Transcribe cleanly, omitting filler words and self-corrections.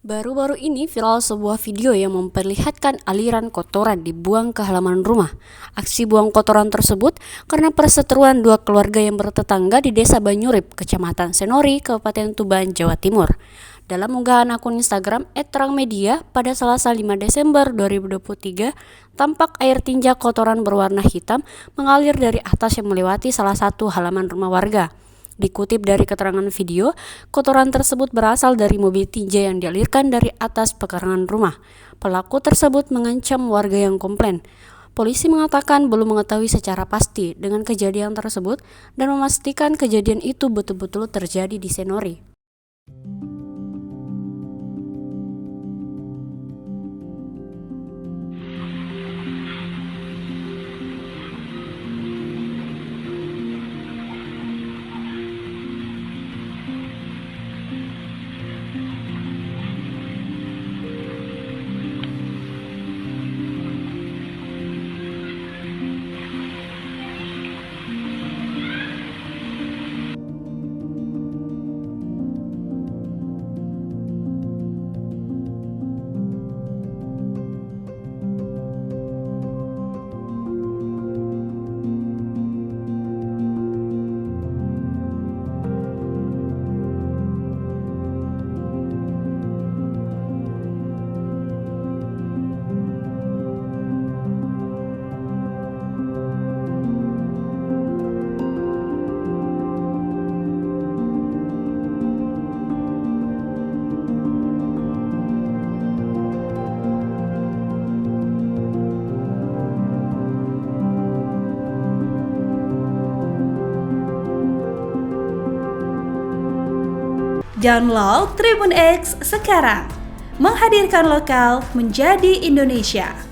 Baru-baru ini viral sebuah video yang memperlihatkan aliran kotoran dibuang ke halaman rumah. Aksi buang kotoran tersebut karena perseteruan dua keluarga yang bertetangga di Desa Banyurip, Kecamatan Senori, Kabupaten Tuban, Jawa Timur. Dalam unggahan akun Instagram @terangmedia pada Selasa 5 Desember 2023, tampak air tinja kotoran berwarna hitam mengalir dari atas yang melewati salah satu halaman rumah warga. Dikutip dari keterangan video, kotoran tersebut berasal dari mobil tinja yang dialirkan dari atas pekarangan rumah. Pelaku tersebut mengancam warga yang komplain. Polisi mengatakan belum mengetahui secara pasti dengan kejadian tersebut dan memastikan kejadian itu betul-betul terjadi di Senori. Download Tribun X sekarang, menghadirkan lokal menjadi Indonesia.